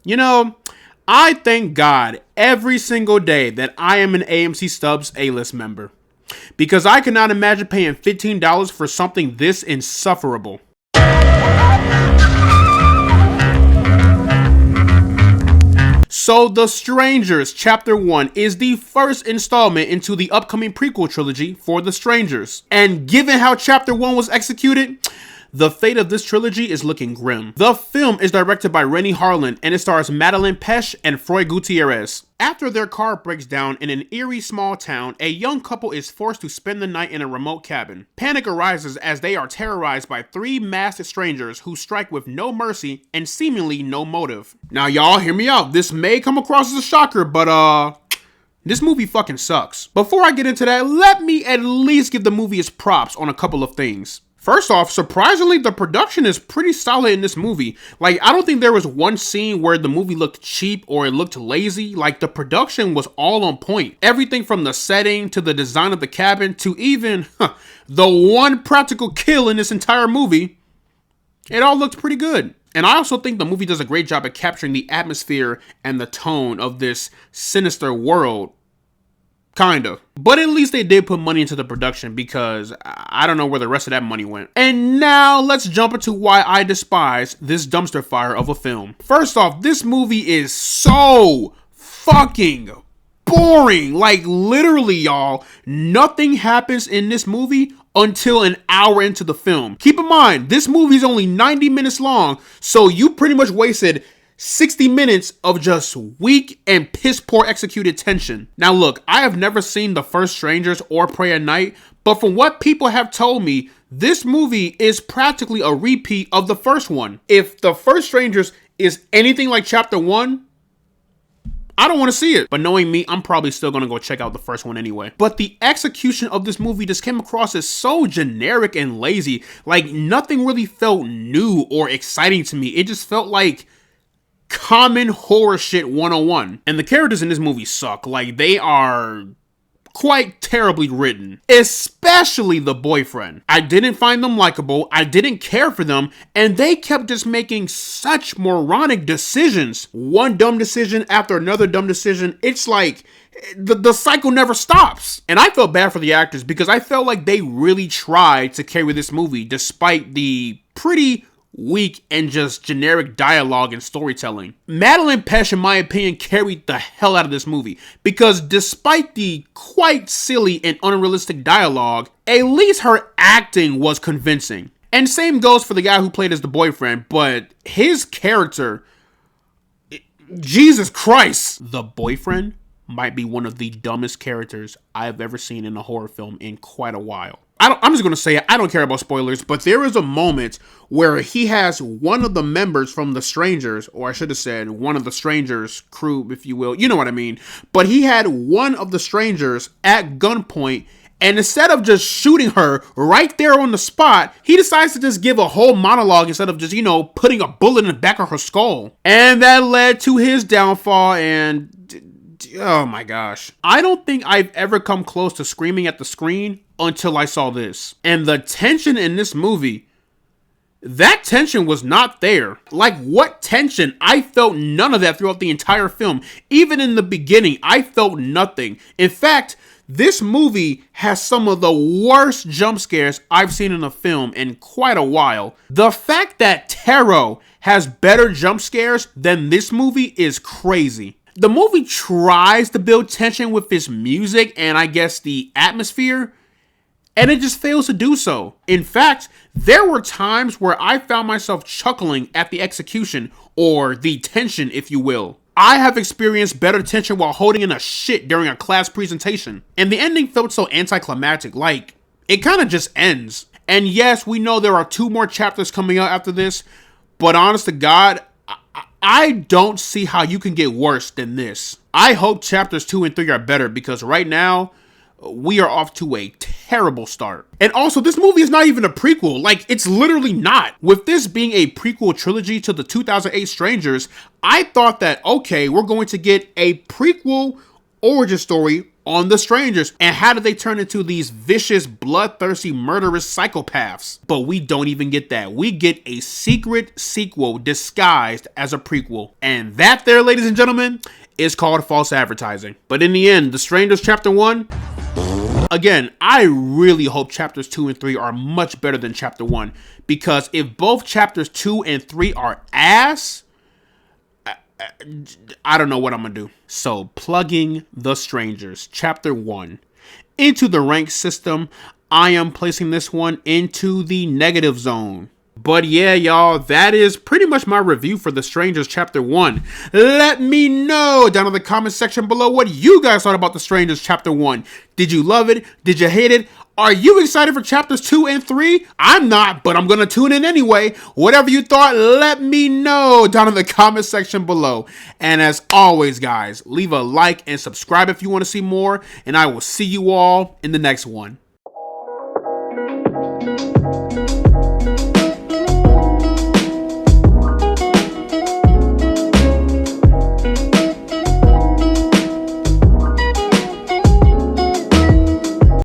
You know, I thank God every single day that I am an AMC Stubs A-list member. Because I cannot imagine paying $15 for something this insufferable. So, The Strangers Chapter 1 is the first installment into the upcoming prequel trilogy for The Strangers. And given how Chapter 1 was executed, the fate of this trilogy is looking grim. The film is directed by Rennie Harlan and it stars Madeleine Petsch and Froy Gutierrez. After their car breaks down in an eerie small town, a young couple is forced to spend the night in a remote cabin. Panic arises as they are terrorized by three masked strangers who strike with no mercy and seemingly no motive. Now y'all, hear me out. This may come across as a shocker, but this movie fucking sucks. Before I get into that, let me at least give the movie its props on a couple of things. First off, surprisingly, the production is pretty solid in this movie. Like, I don't think there was one scene where the movie looked cheap or it looked lazy. Like, the production was all on point. Everything from the setting to the design of the cabin to even the one practical kill in this entire movie, it all looked pretty good. And I also think the movie does a great job at capturing the atmosphere and the tone of this sinister world. Kind of. But at least they did put money into the production because I don't know where the rest of that money went. And now let's jump into why I despise this dumpster fire of a film. First off, this movie is so fucking boring. Like literally, y'all, nothing happens in this movie until an hour into the film. Keep in mind, this movie is only 90 minutes long, so you pretty much wasted 60 minutes of just weak and piss poor executed tension. Now look, I have never seen The First Strangers or Pray at Night, but from what people have told me, this movie is practically a repeat of the first one. If The First Strangers is anything like Chapter 1, I don't want to see it. But knowing me, I'm probably still going to go check out the first one anyway. But the execution of this movie just came across as so generic and lazy. Like nothing really felt new or exciting to me. It just felt like common horror shit 101. And the characters in this movie suck. Like, they are quite terribly written. Especially the boyfriend. I didn't find them likable. I didn't care for them. And they kept just making such moronic decisions. One dumb decision after another dumb decision. It's like the cycle never stops. And I felt bad for the actors because I felt like they really tried to carry this movie despite the pretty weak and just generic dialogue and storytelling. Madeleine Petsch, in my opinion, carried the hell out of this movie because despite the quite silly and unrealistic dialogue, at least her acting was convincing. And same goes for the guy who played as the boyfriend, but his character, Jesus Christ, the boyfriend might be one of the dumbest characters I've ever seen in a horror film in quite a while. I'm just going to say it. I don't care about spoilers, but there is a moment where he has one of the members from The Strangers, or I should have said one of the Strangers crew, if you will. You know what I mean. But he had one of the Strangers at gunpoint, and instead of just shooting her right there on the spot, he decides to just give a whole monologue instead of just, putting a bullet in the back of her skull. And that led to his downfall, and oh my gosh. I don't think I've ever come close to screaming at the screen until I saw this. And the tension in this movie, that tension was not there. Like, what tension? I felt none of that throughout the entire film. Even in the beginning, I felt nothing. In fact, this movie has some of the worst jump scares I've seen in a film in quite a while. The fact that Tarot has better jump scares than this movie is crazy. The movie tries to build tension with its music and I guess the atmosphere, and it just fails to do so. In fact, there were times where I found myself chuckling at the execution, or the tension, if you will. I have experienced better tension while holding in a shit during a class presentation. And the ending felt so anticlimactic, like, it kind of just ends. And yes, we know there are 2 more chapters coming out after this, but honest to God, I don't see how you can get worse than this. I hope chapters 2 and 3 are better because right now, we are off to a terrible start. And also, this movie is not even a prequel. Like, it's literally not. With this being a prequel trilogy to the 2008 Strangers, I thought that, okay, we're going to get a prequel origin story on the Strangers, and how did they turn into these vicious, bloodthirsty, murderous psychopaths? But we don't even get that. We get a secret sequel disguised as a prequel, and that there, ladies and gentlemen, is called false advertising. But in the end, The Strangers Chapter 1, again, I really hope chapters 2 and 3 are much better than chapter 1, because if both chapters 2 and 3 are ass, I don't know what I'm gonna do. So, plugging The Strangers Chapter 1 into the rank system, I am placing this one into the negative zone. But yeah, y'all, that is pretty much my review for The Strangers Chapter 1. Let me know down in the comment section below what you guys thought about The Strangers Chapter 1. Did you love it? Did you hate it? Are you excited for chapters 2 and 3? I'm not, but I'm going to tune in anyway. Whatever you thought, let me know down in the comment section below. And as always, guys, leave a like and subscribe if you want to see more. And I will see you all in the next one.